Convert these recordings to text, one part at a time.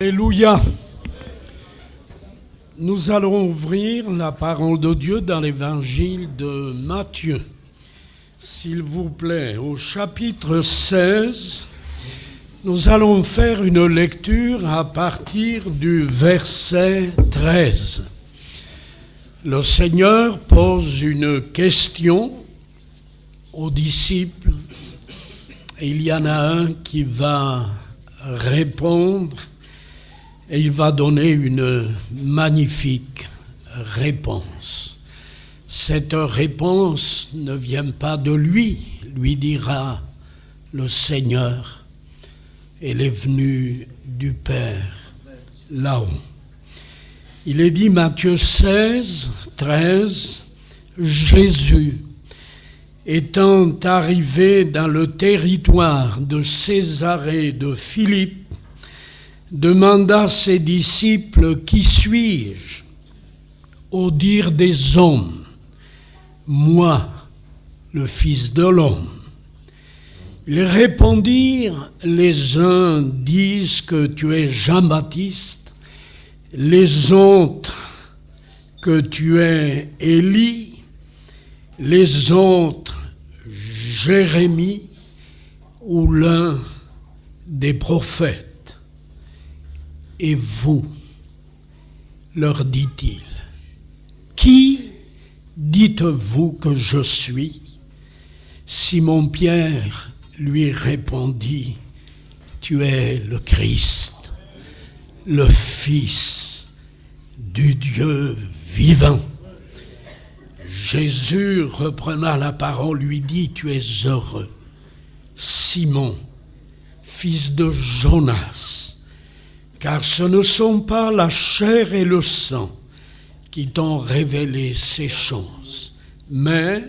Alléluia. Nous allons ouvrir la parole de Dieu dans l'évangile de Matthieu. S'il vous plaît, au chapitre 16, nous allons faire une lecture à partir du verset 13. Le Seigneur pose une question aux disciples et il y en a un qui va répondre. Et il va donner une magnifique réponse. Cette réponse ne vient pas de lui dira le Seigneur. Elle est venue du Père, là-haut. Il est dit, Matthieu 16, 13, Jésus, étant arrivé dans le territoire de Césarée de Philippe, demanda à ses disciples, « Qui suis-je » Au dire des hommes, « Moi, le Fils de l'homme. » Ils répondirent, les uns disent que tu es Jean-Baptiste, les autres que tu es Élie, les autres Jérémie ou l'un des prophètes. Et vous, leur dit-il, qui dites-vous que je suis ? Simon-Pierre lui répondit, tu es le Christ, le Fils du Dieu vivant. Jésus, reprenant la parole, lui dit, tu es heureux, Simon, fils de Jonas. Car ce ne sont pas la chair et le sang qui t'ont révélé ces choses, mais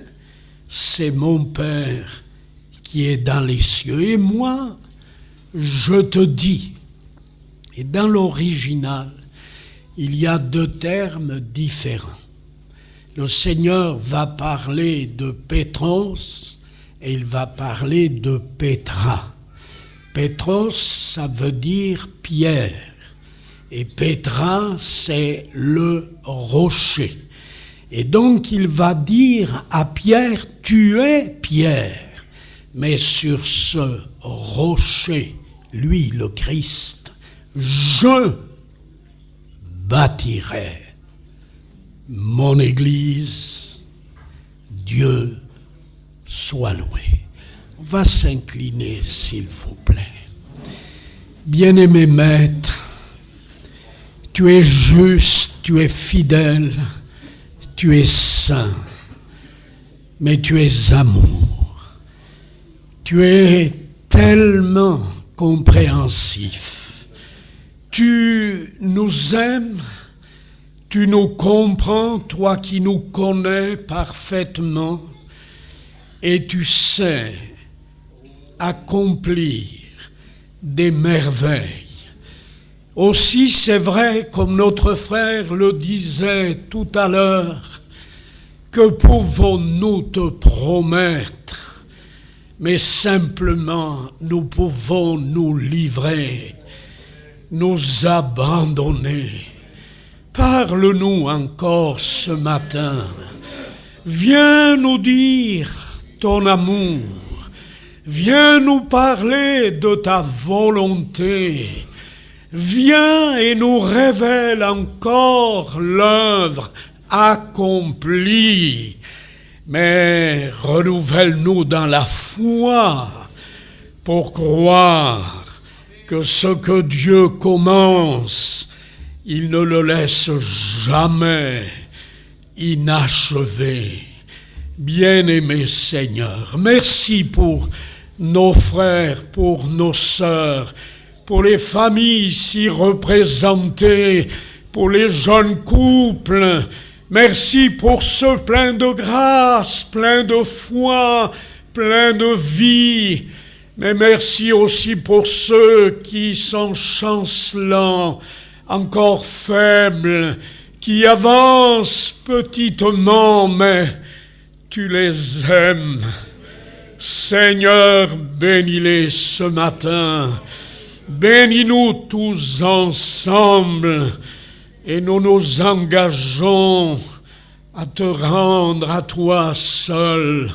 c'est mon Père qui est dans les cieux. Et moi, je te dis, et dans l'original, il y a deux termes différents. Le Seigneur va parler de Pétros et il va parler de Pétra. Pétros, ça veut dire pierre, et Pétra, c'est le rocher. Et donc, il va dire à Pierre, tu es Pierre, mais sur ce rocher, lui, le Christ, je bâtirai mon Église. Dieu soit loué. On va s'incliner, s'il vous plaît. Bien-aimé Maître, tu es juste, tu es fidèle, tu es saint, mais tu es amour. Tu es tellement compréhensif. Tu nous aimes, tu nous comprends, toi qui nous connais parfaitement, et tu sais accomplir des merveilles. Aussi, c'est vrai, comme notre frère le disait tout à l'heure, que pouvons-nous te promettre, mais simplement nous pouvons nous livrer, nous abandonner. Parle-nous encore ce matin. Viens nous dire ton amour. Viens nous parler de ta volonté. Viens et nous révèle encore l'œuvre accomplie. Mais renouvelle-nous dans la foi pour croire que ce que Dieu commence, il ne le laisse jamais inachevé. Bien-aimé Seigneur, merci pour nos frères, pour nos sœurs, pour les familles ici représentées, pour les jeunes couples. Merci pour ceux pleins de grâce, pleins de foi, pleins de vie. Mais merci aussi pour ceux qui sont chancelants, encore faibles, qui avancent petitement, mais tu les aimes. Seigneur, bénis-les ce matin. Bénis-nous tous ensemble et nous nous engageons à te rendre à toi seul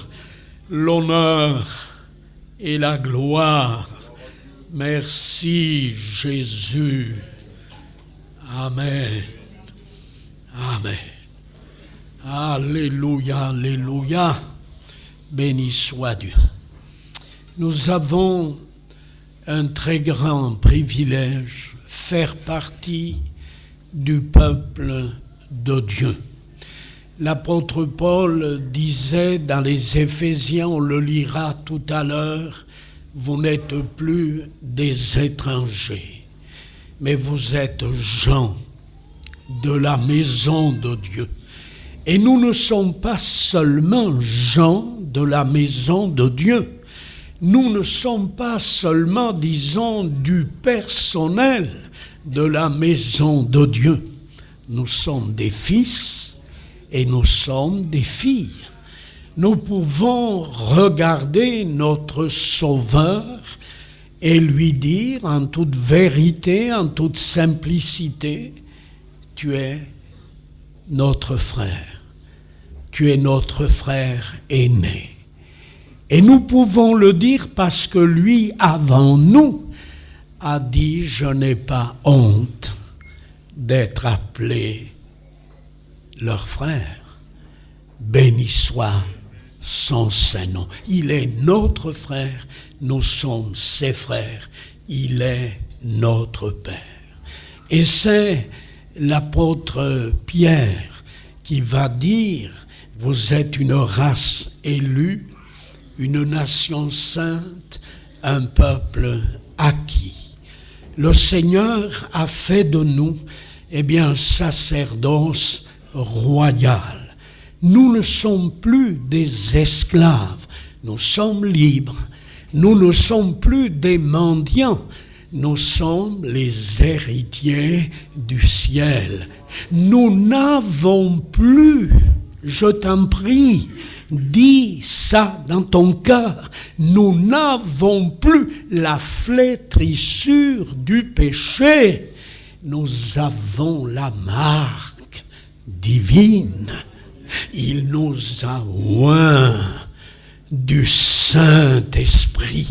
l'honneur et la gloire. Merci Jésus. Amen. Amen. Alléluia, alléluia. Béni soit Dieu. Nous avons un très grand privilège, faire partie du peuple de Dieu. L'apôtre Paul disait dans les Éphésiens, on le lira tout à l'heure, vous n'êtes plus des étrangers, mais vous êtes gens de la maison de Dieu. Et nous ne sommes pas seulement gens de la maison de Dieu. Nous ne sommes pas seulement, disons, du personnel de la maison de Dieu. Nous sommes des fils et nous sommes des filles. Nous pouvons regarder notre Sauveur et lui dire en toute vérité, en toute simplicité, tu es notre frère. Tu es notre frère aîné. Et nous pouvons le dire parce que lui, avant nous, a dit, je n'ai pas honte d'être appelé leur frère. Béni soit son Saint-Nom. Il est notre frère, nous sommes ses frères. Il est notre Père. Et c'est l'apôtre Pierre qui va dire, vous êtes une race élue, une nation sainte, un peuple acquis. Le Seigneur a fait de nous, un sacerdoce royal. Nous ne sommes plus des esclaves, nous sommes libres. Nous ne sommes plus des mendiants, nous sommes les héritiers du ciel. Nous n'avons plus, je t'en prie, dis ça dans ton cœur, nous n'avons plus la flétrissure du péché. Nous avons la marque divine. Il nous a oints du Saint-Esprit.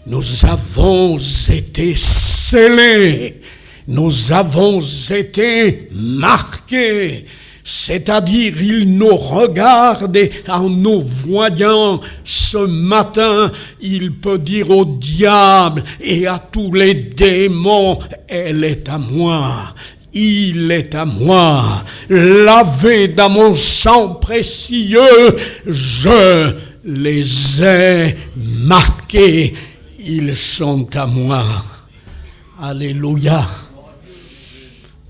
Nous avons été scellés. Nous avons été marqués. C'est-à-dire, il nous regarde et en nous voyant ce matin, il peut dire au diable et à tous les démons, elle est à moi. Il est à moi, lavé dans mon sang précieux, je les ai marqués, ils sont à moi. Alléluia.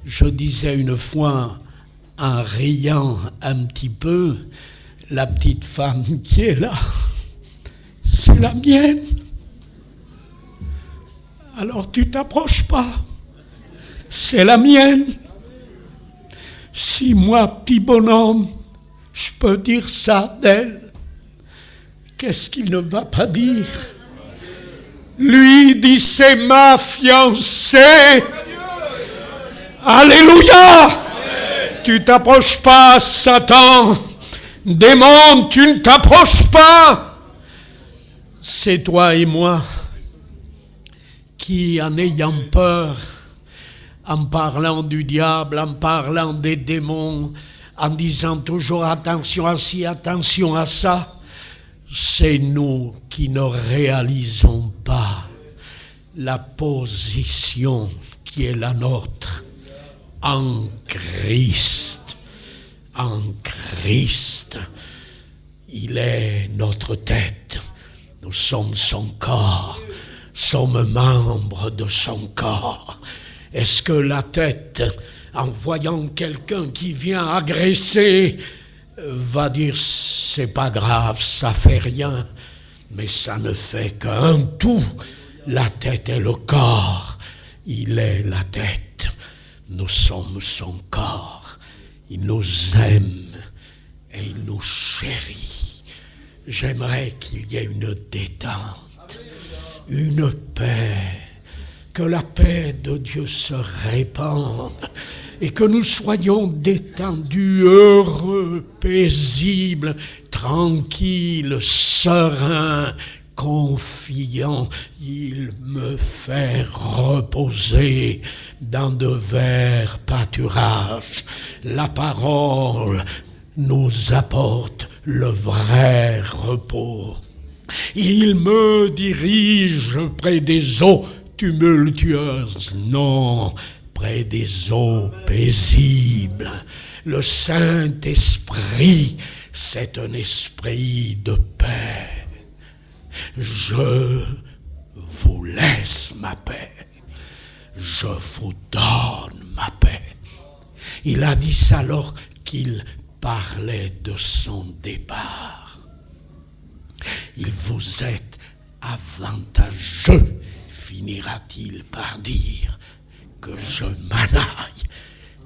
Je disais une fois, en riant un petit peu, la petite femme qui est là, c'est la mienne. Alors tu t'approches pas. C'est la mienne. Si moi, petit bonhomme, je peux dire ça d'elle, qu'est-ce qu'il ne va pas dire? Lui dit, c'est ma fiancée. Alléluia. Tu t'approches pas, Satan. Démon, tu ne t'approches pas. C'est toi et moi qui, en ayant peur, en parlant du diable, en parlant des démons, en disant toujours attention à ci, attention à ça, c'est nous qui ne réalisons pas la position qui est la nôtre en Christ. En Christ, il est notre tête, nous sommes son corps, sommes membres de son corps. Est-ce que la tête, en voyant quelqu'un qui vient agresser, va dire c'est pas grave, ça fait rien, mais ça ne fait qu'un tout. La tête et le corps, il est la tête. Nous sommes son corps. Il nous aime et il nous chérit. J'aimerais qu'il y ait une détente, une paix, que la paix de Dieu se répande et que nous soyons détendus, heureux, paisibles, tranquilles, sereins, confiants. Il me fait reposer dans de verts pâturages. La parole nous apporte le vrai repos. Il me dirige près des eaux tumultueuses, non, près des eaux paisibles. Le Saint-Esprit, c'est un esprit de paix. Je vous laisse ma paix. Je vous donne ma paix. Il a dit ça alors qu'il parlait de son départ. Il vous est avantageux, finira-t-il par dire, que je m'en aille,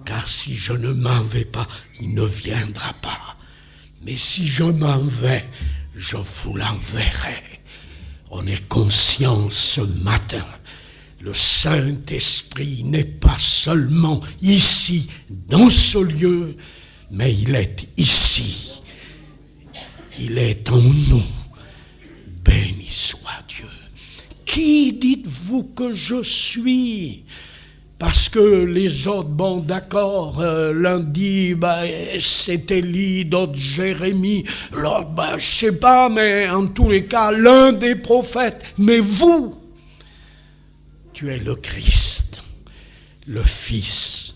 car si je ne m'en vais pas, il ne viendra pas. Mais si je m'en vais, je vous l'enverrai. On est conscient ce matin, le Saint-Esprit n'est pas seulement ici, dans ce lieu, mais il est ici. Il est en nous. Béni soit Dieu. Qui dites-vous que je suis? Parce que les autres, bon d'accord, l'un dit, c'est Élie, d'autres Jérémie, l'autre, je sais pas, mais en tous les cas, l'un des prophètes. Mais vous, tu es le Christ, le Fils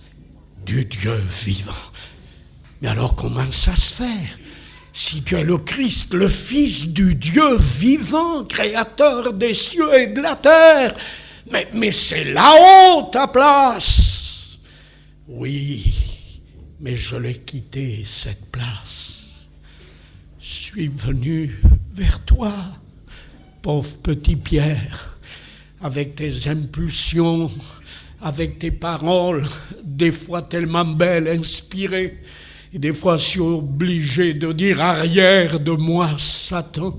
du Dieu vivant. Mais alors comment ça se fait? Si tu es le Christ, le Fils du Dieu vivant, créateur des cieux et de la terre, mais c'est là-haut ta place. Oui, mais je l'ai quitté, cette place. Je suis venu vers toi, pauvre petit Pierre, avec tes impulsions, avec tes paroles, des fois tellement belles, inspirées, et des fois je suis obligé de dire arrière de moi, Satan.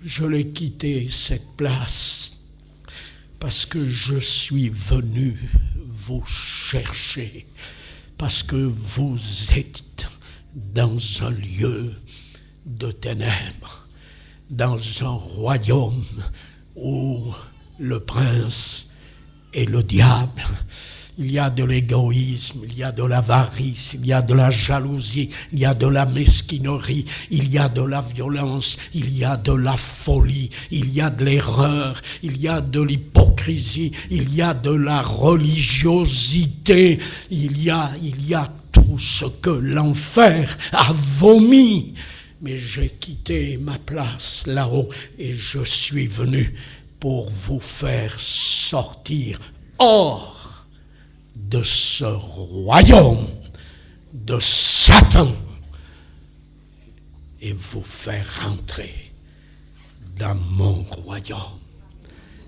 Je l'ai quitté, cette place, parce que je suis venu vous chercher, parce que vous êtes dans un lieu de ténèbres, dans un royaume où le prince et le diable, il y a de l'égoïsme, il y a de l'avarice, il y a de la jalousie, il y a de la mesquinerie, il y a de la violence, il y a de la folie, il y a de l'erreur, il y a de l'hypocrisie, il y a de la religiosité, il y a tout ce que l'enfer a vomi. Mais j'ai quitté ma place là-haut et je suis venu pour vous faire sortir hors de ce royaume de Satan et vous faire rentrer dans mon royaume,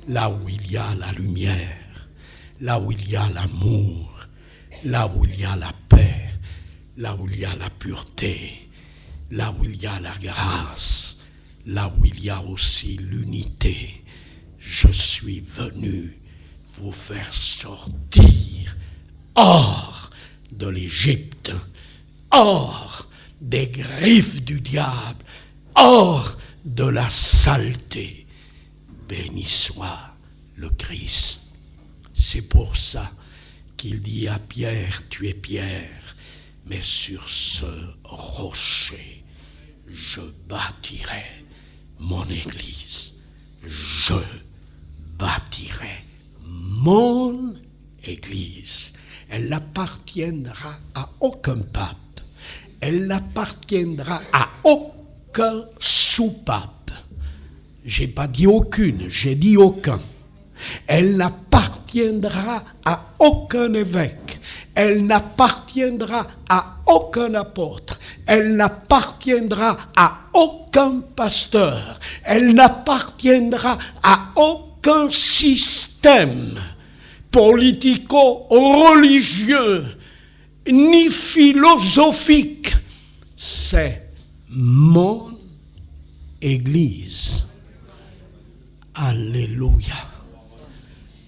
là où il y a la lumière, là où il y a l'amour, là où il y a la paix, là où il y a la pureté, là où il y a la grâce, là où il y a aussi l'unité. Je suis venu vous faire sortir hors de l'Égypte, hors des griffes du diable, hors de la saleté. Béni soit le Christ. C'est pour ça qu'il dit à Pierre, tu es Pierre, mais sur ce rocher, je bâtirai mon église. Je bâtirai mon église. Elle n'appartiendra à aucun pape. Elle n'appartiendra à aucun sous-pape. J'ai pas dit aucune, j'ai dit aucun. Elle n'appartiendra à aucun évêque. Elle n'appartiendra à aucun apôtre. Elle n'appartiendra à aucun pasteur. Elle n'appartiendra à aucun système politico-religieux ni philosophique. C'est mon Église. Alléluia.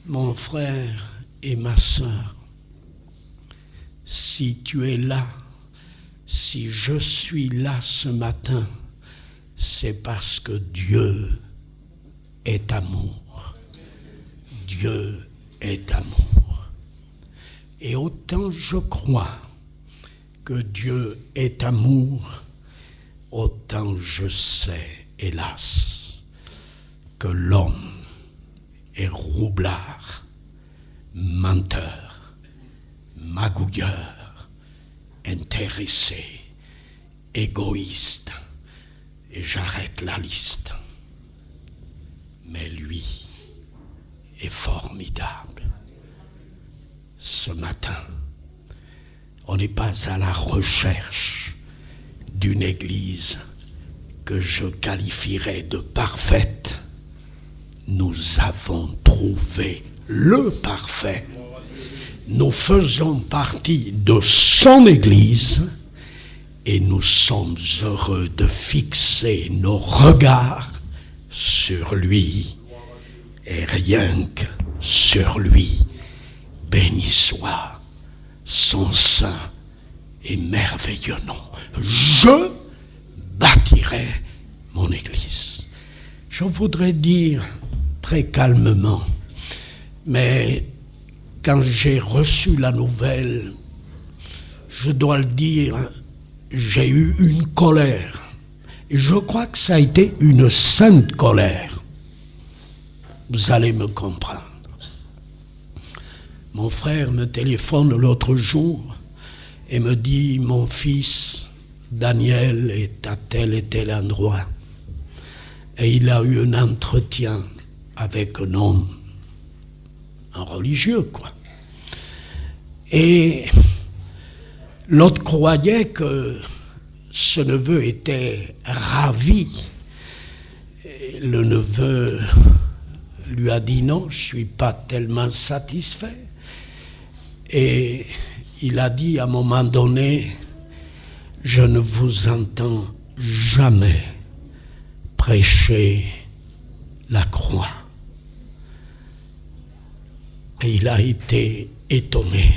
Mon frère et ma sœur, si tu es là, si je suis là ce matin, c'est parce que Dieu est amour. Dieu est amour. Et autant je crois que Dieu est amour, autant je sais, hélas, que l'homme est roublard, menteur, magouilleur, intéressé, égoïste, et j'arrête la liste. Mais lui est formidable. Ce matin, on n'est pas à la recherche d'une église que je qualifierais de parfaite. Nous avons trouvé le parfait. Nous faisons partie de son église et nous sommes heureux de fixer nos regards sur lui et rien que sur lui. Béni soit son saint et merveilleux nom. Je bâtirai mon église. Je voudrais dire très calmement, mais quand j'ai reçu la nouvelle, je dois le dire, j'ai eu une colère. Et je crois que ça a été une sainte colère. Vous allez me comprendre. Mon frère me téléphone l'autre jour et me dit, mon fils Daniel est à tel et tel endroit. Et il a eu un entretien avec un homme, un religieux, quoi. Et l'autre croyait que ce neveu était ravi. Et le neveu lui a dit non, je ne suis pas tellement satisfait. Et il a dit à un moment donné, je ne vous entends jamais prêcher la croix. Et il a été étonné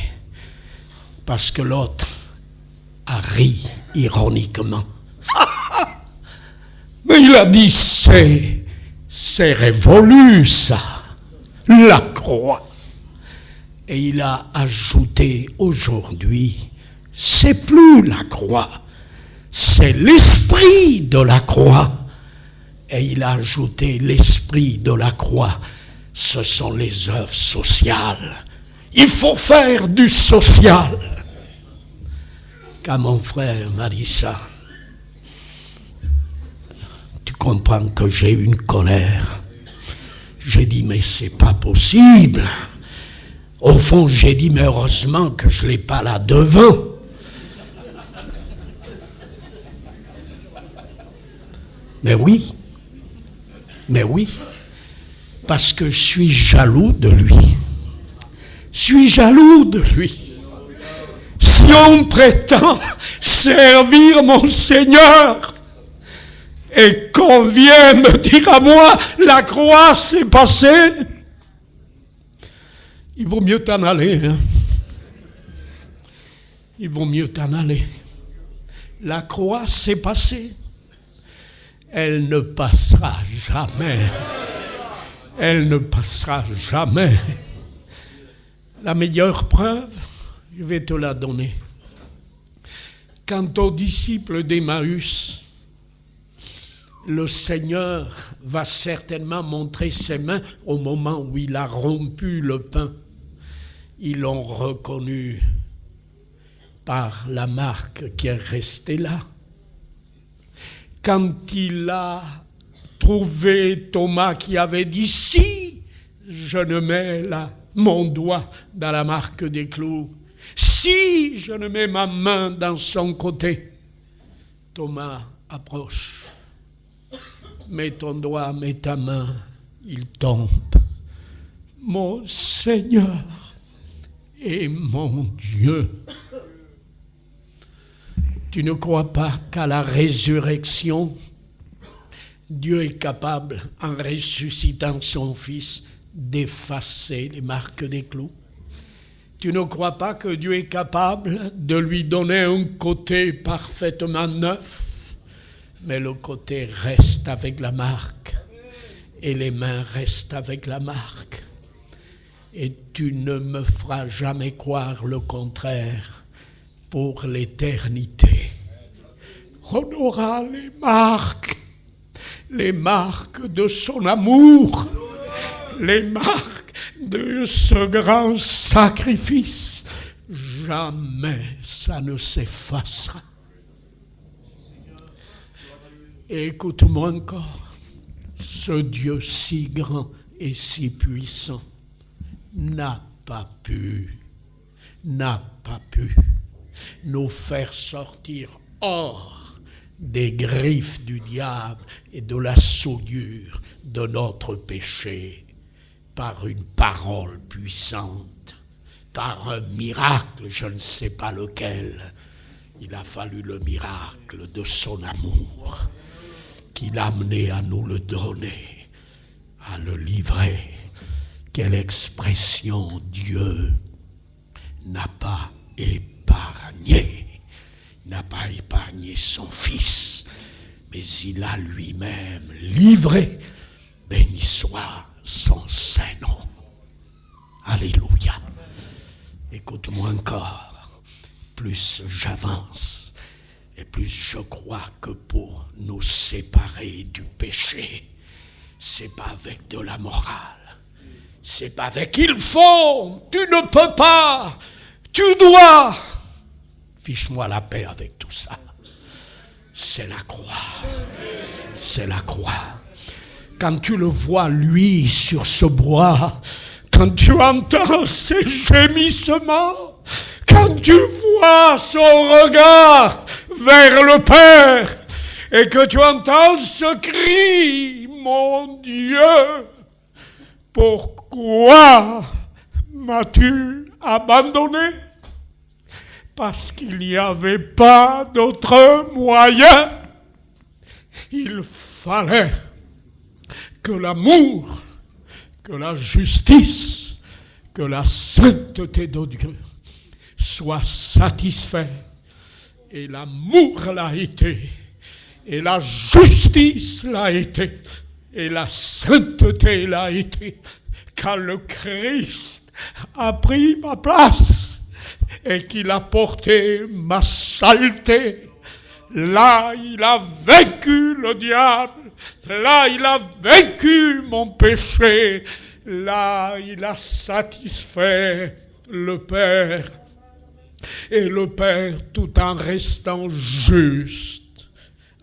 parce que l'autre a ri ironiquement. Mais il a dit, c'est révolu ça, la croix. Et il a ajouté aujourd'hui, c'est plus la croix, c'est l'esprit de la croix. Et il a ajouté l'esprit de la croix, ce sont les œuvres sociales. Il faut faire du social. Quand mon frère m'a dit ça, tu comprends que j'ai eu une colère. J'ai dit, mais c'est pas possible. Au fond, j'ai dit, mais heureusement que je ne l'ai pas là devant. Mais oui, parce que je suis jaloux de lui. Je suis jaloux de lui. Si on prétend servir mon Seigneur et qu'on vient me dire à moi, la croix s'est passée, il vaut mieux t'en aller. Hein? Il vaut mieux t'en aller. La croix s'est passée. Elle ne passera jamais. Elle ne passera jamais. La meilleure preuve, je vais te la donner. Quant aux disciples d'Emmaüs, le Seigneur va certainement montrer ses mains au moment où il a rompu le pain. Ils l'ont reconnu par la marque qui est restée là. Quand il a trouvé Thomas qui avait dit « Si je ne mets mon doigt dans la marque des clous, si je ne mets ma main dans son côté », Thomas approche. Mets ton doigt, mets ta main, il tombe. Mon Seigneur et mon Dieu. Tu ne crois pas qu'à la résurrection, Dieu est capable, en ressuscitant son Fils, d'effacer les marques des clous? Tu ne crois pas que Dieu est capable de lui donner un côté parfaitement neuf, mais le côté reste avec la marque et les mains restent avec la marque. Et tu ne me feras jamais croire le contraire pour l'éternité. On aura les marques de son amour, les marques de ce grand sacrifice. Jamais ça ne s'effacera. Et écoute-moi encore, ce Dieu si grand et si puissant n'a pas pu nous faire sortir hors des griffes du diable et de la soudure de notre péché par une parole puissante, par un miracle, je ne sais pas lequel. Il a fallu le miracle de son amour qu'il a amené à nous le donner, à le livrer. Quelle expression! Dieu n'a pas épargné son Fils, mais il a lui-même livré. Béni soit son Saint-Nom. Alléluia. Écoute-moi encore. Plus j'avance, et plus je crois que pour nous séparer du péché, c'est pas avec de la morale. C'est pas avec il faut, tu ne peux pas, tu dois. Fiche-moi la paix avec tout ça. C'est la croix. C'est la croix. Quand tu le vois, lui, sur ce bois, quand tu entends ses gémissements, quand tu vois son regard vers le Père, et que tu entends ce cri, mon Dieu, pourquoi m'as-tu abandonné? Parce qu'il n'y avait pas d'autre moyen. Il fallait que l'amour, que la justice, que la sainteté de Dieu soient satisfaits. Et l'amour l'a été, et la justice l'a été, et la sainteté l'a été, quand le Christ a pris ma place et qu'il a porté ma saleté. Là, il a vaincu le diable. Là, il a vaincu mon péché. Là, il a satisfait le Père. Et le Père, tout en restant juste,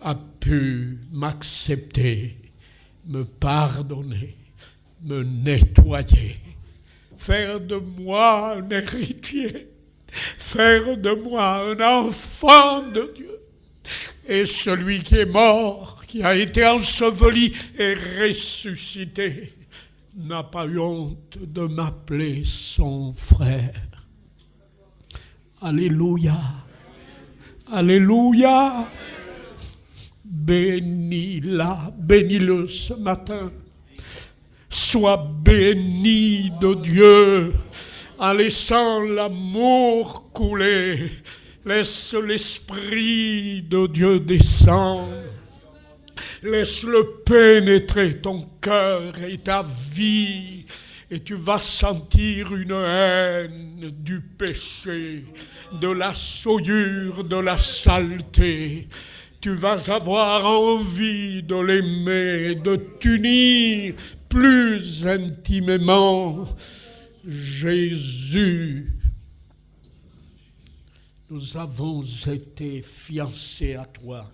a pu m'accepter, me pardonner, me nettoyer, faire de moi un héritier, faire de moi un enfant de Dieu. Et celui qui est mort, qui a été enseveli et ressuscité, n'a pas eu honte de m'appeler son frère. Alléluia. Alléluia. Bénis-la, bénis-le ce matin. Sois béni de Dieu en laissant l'amour couler. Laisse l'Esprit de Dieu descendre. Laisse-le pénétrer ton cœur et ta vie. Et tu vas sentir une haine du péché, de la souillure, de la saleté. Tu vas avoir envie de l'aimer, de t'unir plus intimement. Jésus, nous avons été fiancés à toi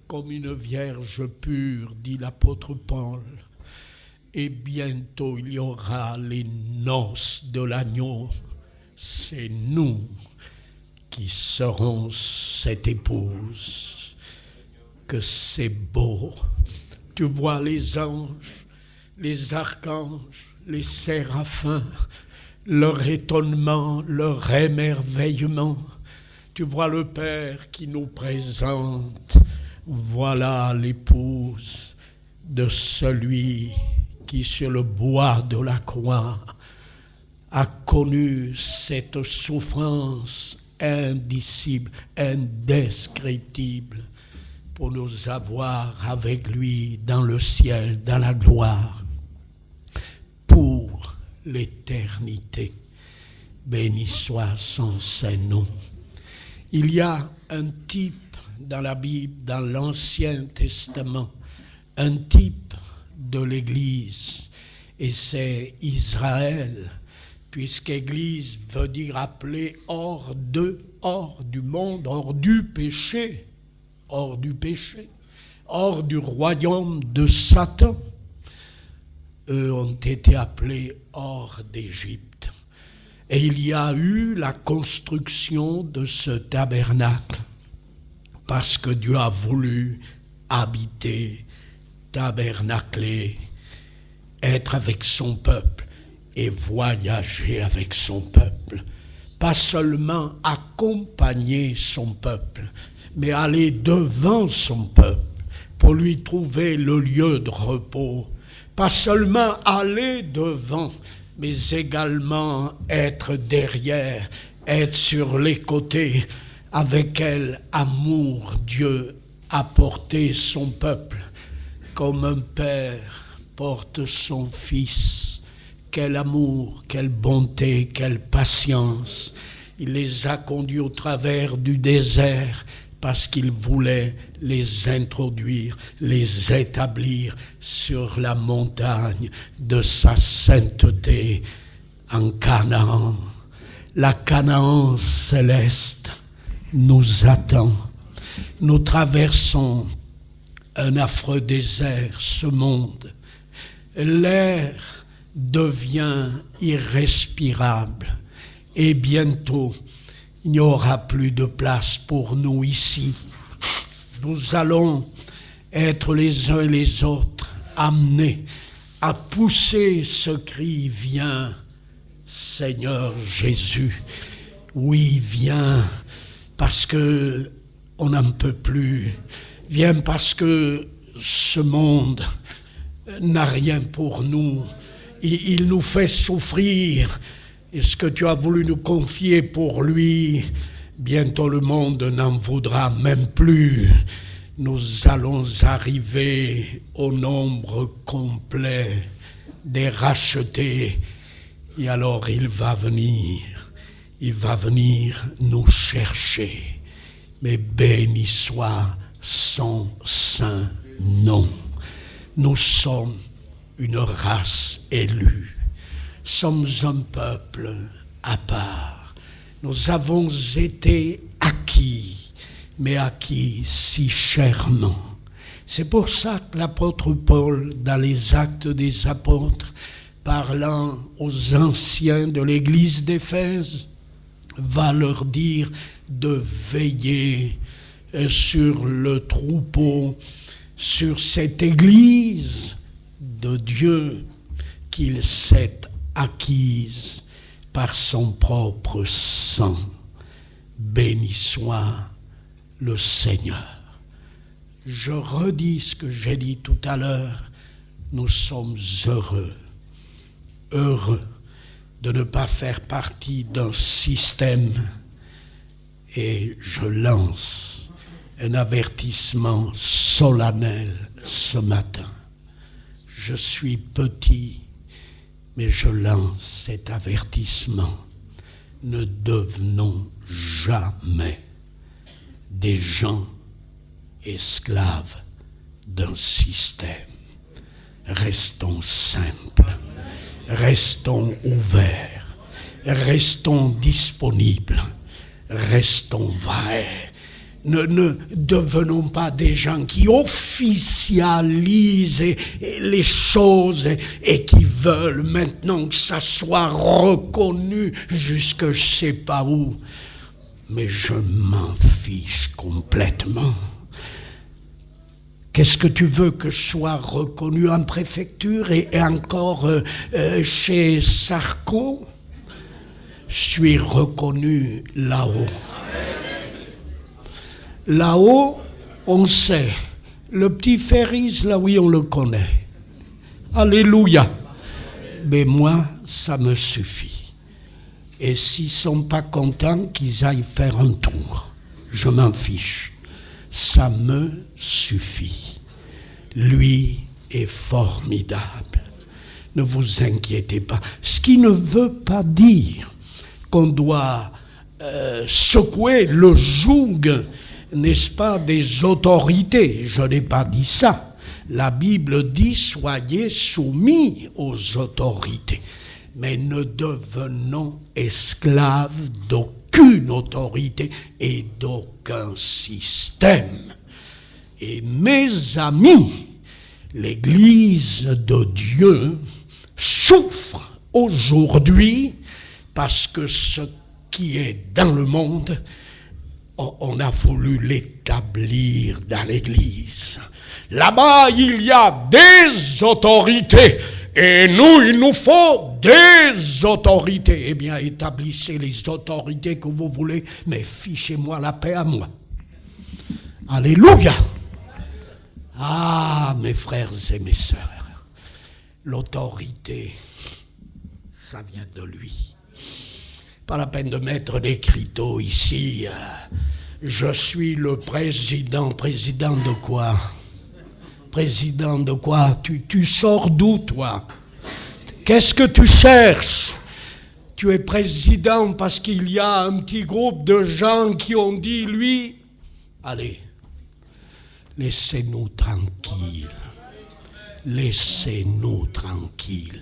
comme une vierge pure, dit l'apôtre Paul. Et bientôt il y aura les noces de l'agneau. C'est nous qui serons cette épouse. Que c'est beau. Tu vois les anges, les archanges, les séraphins, leur étonnement, leur émerveillement. Tu vois le Père qui nous présente. Voilà l'épouse de celui qui sur le bois de la croix a connu cette souffrance indicible, indescriptible, pour nous avoir avec lui dans le ciel, dans la gloire, pour l'éternité. Béni soit son saint nom. Il y a un type dans la Bible, dans l'Ancien Testament, un type de l'Église, et c'est Israël, puisqu'Église veut dire appeler hors du monde, hors du péché, hors du royaume de Satan. Eux ont été appelés hors d'Égypte. Et il y a eu la construction de ce tabernacle, parce que Dieu a voulu habiter, tabernacler, être avec son peuple et voyager avec son peuple. Pas seulement accompagner son peuple, mais aller devant son peuple pour lui trouver le lieu de repos. Pas seulement aller devant, mais également être derrière, être sur les côtés. Avec quel amour Dieu a porté son peuple, comme un père porte son fils. Quel amour, quelle bonté, quelle patience. Il les a conduits au travers du désert parce qu'il voulait les introduire, les établir sur la montagne de sa sainteté en Canaan. La Canaan céleste nous attend. Nous traversons un affreux désert, ce monde. L'air devient irrespirable et bientôt il n'y aura plus de place pour nous ici. Nous allons être les uns et les autres amenés à pousser ce cri « Viens, Seigneur Jésus ». Oui, viens, parce que on n'en peut plus. Viens parce que ce monde n'a rien pour nous. Il nous fait souffrir. Et ce que tu as voulu nous confier pour lui, bientôt le monde n'en voudra même plus. Nous allons arriver au nombre complet des rachetés. Et alors il va venir nous chercher. Mais béni soit son saint nom. Nous sommes une race élue. Sommes un peuple à part. Nous avons été acquis, mais acquis si chèrement. C'est pour ça que l'apôtre Paul, dans les Actes des Apôtres, parlant aux anciens de l'église d'Éphèse, va leur dire de veiller sur le troupeau, sur cette église de Dieu qu'il s'est acquise par son propre sang. Béni soit le Seigneur. Je redis ce que j'ai dit tout à l'heure. Nous sommes heureux de ne pas faire partie d'un système. Et je lance un avertissement solennel ce matin. Je suis petit, mais je lance cet avertissement. Ne devenons jamais des gens esclaves d'un système. Restons simples, restons ouverts, restons disponibles, restons vrais. Ne devenons pas des gens qui officialisent les choses et qui veulent maintenant que ça soit reconnu jusque je sais pas où. Mais je m'en fiche complètement. Qu'est-ce que tu veux que je sois reconnu en préfecture et encore chez Sarko? Je suis reconnu là-haut. Là-haut, on sait. Le petit Ferris, là oui, on le connaît. Alléluia. Mais moi, ça me suffit. Et s'ils ne sont pas contents, qu'ils aillent faire un tour. Je m'en fiche. Ça me suffit. Lui est formidable. Ne vous inquiétez pas. Ce qui ne veut pas dire qu'on doit secouer le joug, n'est-ce pas, des autorités. Je n'ai pas dit ça. La Bible dit « Soyez soumis aux autorités ». Mais ne devenons esclaves d'aucune autorité et d'aucun système. Et mes amis, l'Église de Dieu souffre aujourd'hui parce que ce qui est dans le monde, on a voulu l'établir dans l'Église. Là-bas, il y a des autorités. Et nous, il nous faut des autorités. Eh bien, établissez les autorités que vous voulez, mais fichez-moi la paix à moi. Alléluia. Ah, mes frères et mes sœurs, l'autorité, ça vient de lui. Pas la peine de mettre l'écriteau ici. Je suis le président. Président de quoi? Président de quoi? Tu sors d'où, toi? Qu'est-ce que tu cherches? Tu es président parce qu'il y a un petit groupe de gens qui ont dit, lui, allez, laissez-nous tranquilles. Laissez-nous tranquilles.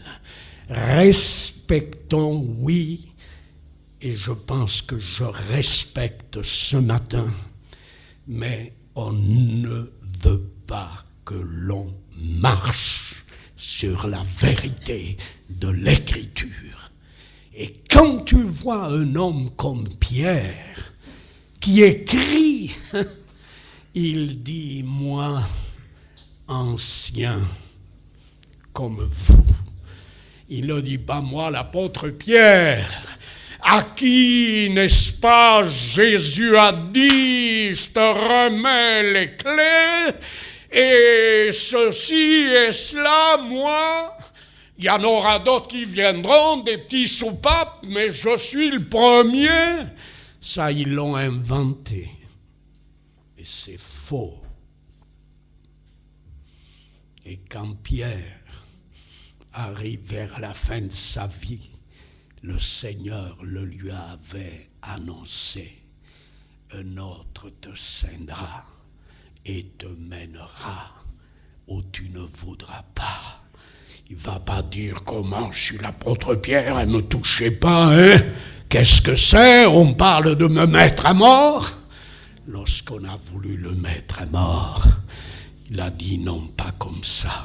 Respectons, oui, et je pense que je respecte ce matin, mais on ne veut pas que l'on marche sur la vérité de l'Écriture. Et quand tu vois un homme comme Pierre qui écrit, il dit, moi, ancien comme vous. Il ne dit pas, moi, l'apôtre Pierre, à qui, n'est-ce pas, Jésus a dit, je te remets les clés, et ceci et cela, moi, il y en aura d'autres qui viendront, des petits soupapes, mais je suis le premier. Ça, ils l'ont inventé. Et c'est faux. Et quand Pierre arrive vers la fin de sa vie, le Seigneur le lui avait annoncé. Un autre te scindra et te mènera où tu ne voudras pas. Il ne va pas dire comment je suis l'apôtre Pierre, ne me touchez pas, hein? Qu'est-ce que c'est? On parle de me mettre à mort. Lorsqu'on a voulu le mettre à mort, il a dit non, pas comme ça.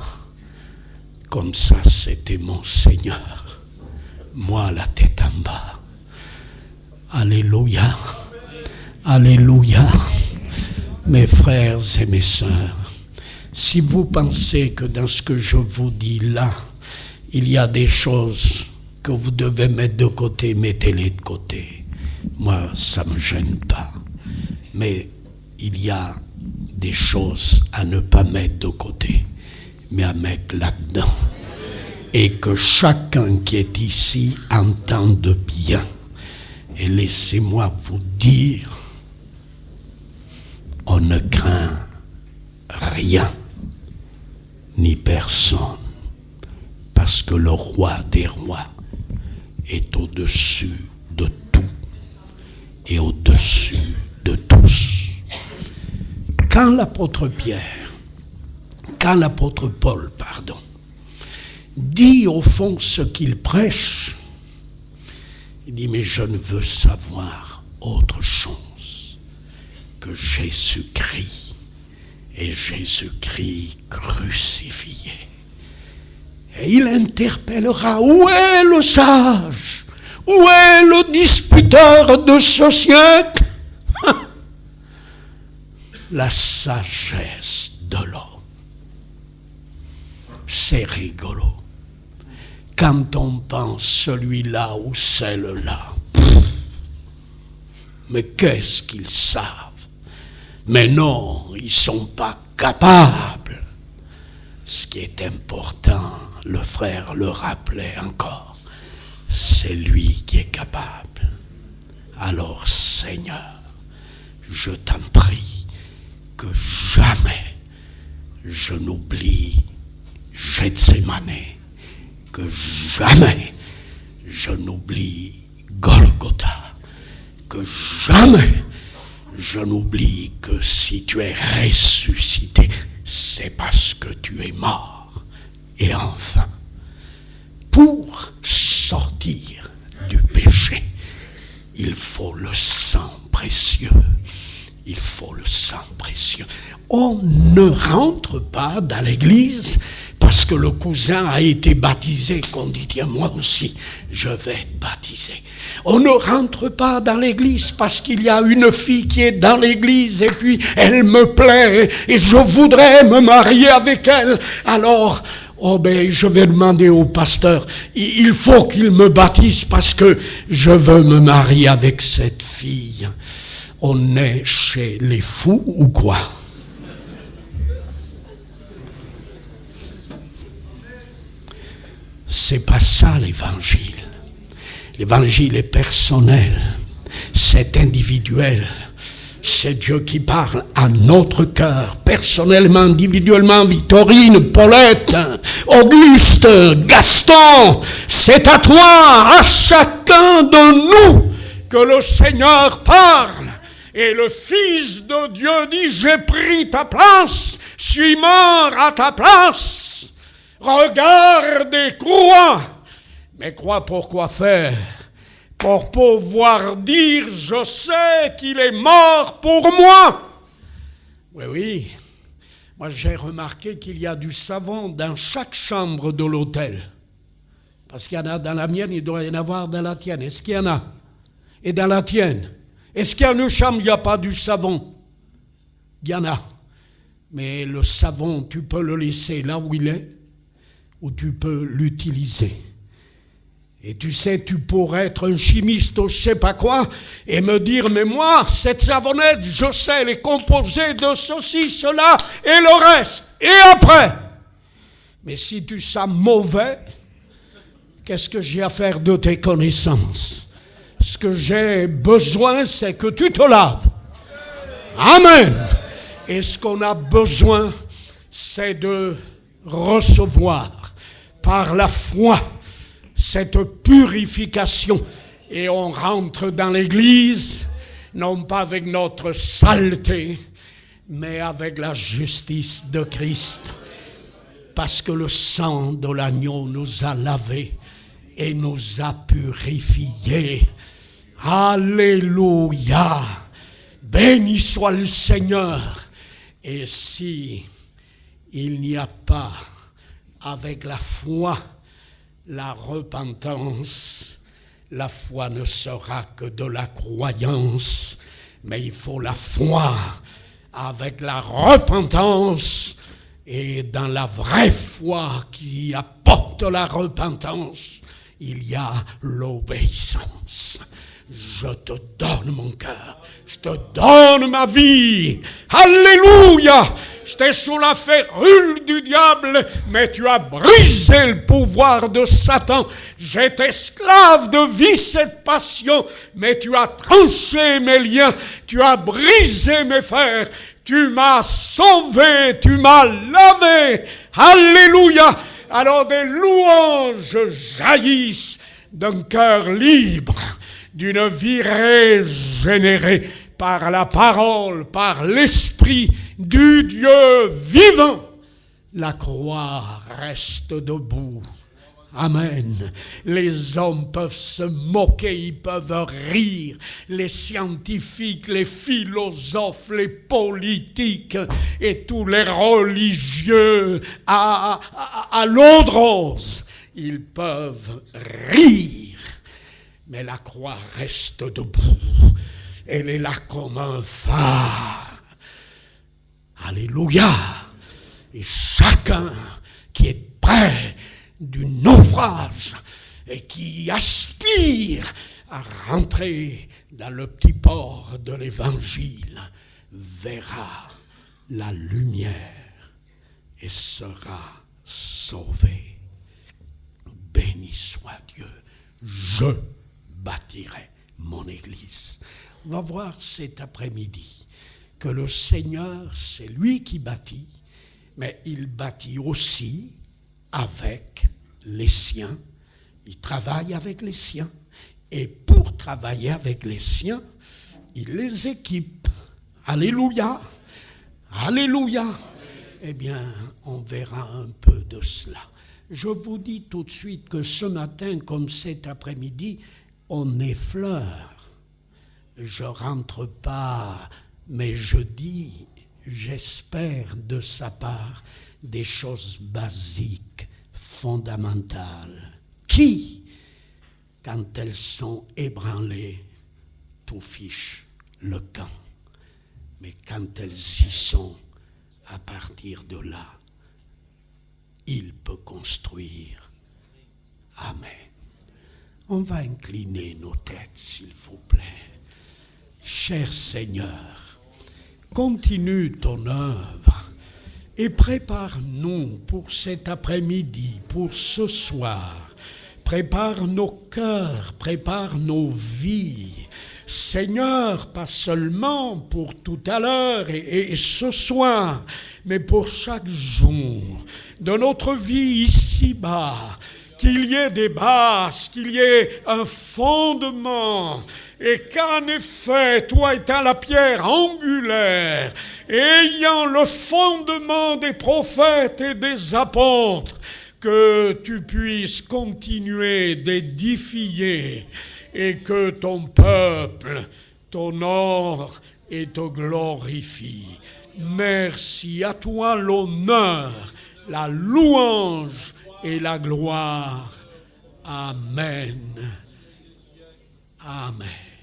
Comme ça, c'était mon Seigneur. Moi, la tête en bas. Alléluia. Alléluia. Mes frères et mes sœurs, si vous pensez que dans ce que je vous dis là, il y a des choses que vous devez mettre de côté, mettez-les de côté. Moi, ça ne me gêne pas. Mais il y a des choses à ne pas mettre de côté, mais à mettre là-dedans. Et que chacun qui est ici entende bien. Et laissez-moi vous dire, on ne craint rien, ni personne, parce que le roi des rois est au-dessus de tout et au-dessus de tous. Quand l'apôtre Paul, dit au fond ce qu'il prêche, il dit, mais je ne veux savoir autre chose que Jésus-Christ et Jésus-Christ crucifié. Et il interpellera, où est le sage? Où est le disputeur de ce siècle? La sagesse de l'homme. C'est rigolo. Quand on pense celui-là ou celle-là, mais qu'est-ce qu'ils savent? Mais non, ils ne sont pas capables. Ce qui est important, le frère le rappelait encore. C'est lui qui est capable. Alors, Seigneur, je t'en prie que jamais je n'oublie Gethsémane, que jamais je n'oublie Golgotha, que jamais je n'oublie que si tu es ressuscité, c'est parce que tu es mort. Et enfin, pour sortir du péché, il faut le sang précieux. Il faut le sang précieux. On ne rentre pas dans l'église parce que le cousin a été baptisé, qu'on dit, tiens, moi aussi, je vais être baptisé. On ne rentre pas dans l'église parce qu'il y a une fille qui est dans l'église et puis elle me plaît et je voudrais me marier avec elle. Alors, je vais demander au pasteur, il faut qu'il me baptise parce que je veux me marier avec cette fille. On est chez les fous ou quoi? C'est pas ça l'évangile. L'évangile est personnel, c'est individuel. C'est Dieu qui parle à notre cœur, personnellement, individuellement. Victorine, Paulette, Auguste, Gaston, c'est à toi, à chacun de nous, que le Seigneur parle. Et le Fils de Dieu dit, j'ai pris ta place, suis mort à ta place. Regarde et crois. Mais crois pour quoi faire? Pour pouvoir dire, je sais qu'il est mort pour moi. Oui. Moi, j'ai remarqué qu'il y a du savon dans chaque chambre de l'hôtel. Parce qu'il y en a dans la mienne, il doit y en avoir dans la tienne. Est-ce qu'il y en a? Et dans la tienne? Est-ce qu'il y a une chambre où il n'y a pas du savon? Il y en a. Mais le savon, tu peux le laisser là où il est, ou tu peux l'utiliser. Et tu sais, tu pourrais être un chimiste ou je sais pas quoi, et me dire, mais moi, cette savonnette, je sais, elle est composée de ceci, cela, et le reste. Et après? Mais si tu sens mauvais, qu'est-ce que j'ai à faire de tes connaissances? Ce que j'ai besoin, c'est que tu te laves. Amen. Et ce qu'on a besoin, c'est de recevoir par la foi cette purification. Et on rentre dans l'église, non pas avec notre saleté, mais avec la justice de Christ. Parce que le sang de l'agneau nous a lavés et nous a purifiés. Alléluia! Béni soit le Seigneur. Et si il n'y a pas avec la foi la repentance, la foi ne sera que de la croyance, mais il faut la foi avec la repentance, et dans la vraie foi qui apporte la repentance, il y a l'obéissance. Je te donne mon cœur, je te donne ma vie. Alléluia! J'étais sous la férule du diable, mais tu as brisé le pouvoir de Satan. J'étais esclave de vice et de passion, mais tu as tranché mes liens, tu as brisé mes fers, tu m'as sauvé, tu m'as lavé. Alléluia! Alors des louanges jaillissent d'un cœur libre, d'une vie régénérée par la parole, par l'esprit du Dieu vivant. La croix reste debout. Amen. Les hommes peuvent se moquer, ils peuvent rire. Les scientifiques, les philosophes, les politiques et tous les religieux à l'eau de rose, ils peuvent rire. Mais la croix reste debout. Elle est là comme un phare. Alléluia. Et chacun qui est près du naufrage et qui aspire à rentrer dans le petit port de l'évangile verra la lumière et sera sauvé. béni soit Dieu. Je bâtirai mon église. On va voir cet après-midi que le Seigneur, c'est lui qui bâtit, mais il bâtit aussi avec les siens. Il travaille avec les siens. Et pour travailler avec les siens, il les équipe. Alléluia. Alléluia. Eh bien, on verra un peu de cela. Je vous dis tout de suite que ce matin, comme cet après-midi, on effleure. Je rentre pas, mais je dis, j'espère de sa part, des choses basiques, fondamentales, qui, quand elles sont ébranlées, tout fiche le camp. Mais quand elles y sont, à partir de là, il peut construire. Amen. On va incliner nos têtes, s'il vous plaît. Cher Seigneur, continue ton œuvre et prépare-nous pour cet après-midi, pour ce soir. Prépare nos cœurs, prépare nos vies. Seigneur, pas seulement pour tout à l'heure et ce soir, mais pour chaque jour de notre vie ici-bas, qu'il y ait des bases, qu'il y ait un fondement, et qu'en effet, toi étant la pierre angulaire, ayant le fondement des prophètes et des apôtres, que tu puisses continuer d'édifier et que ton peuple t'honore et te glorifie. Merci, à toi l'honneur, la louange et la gloire. Amen. Amen.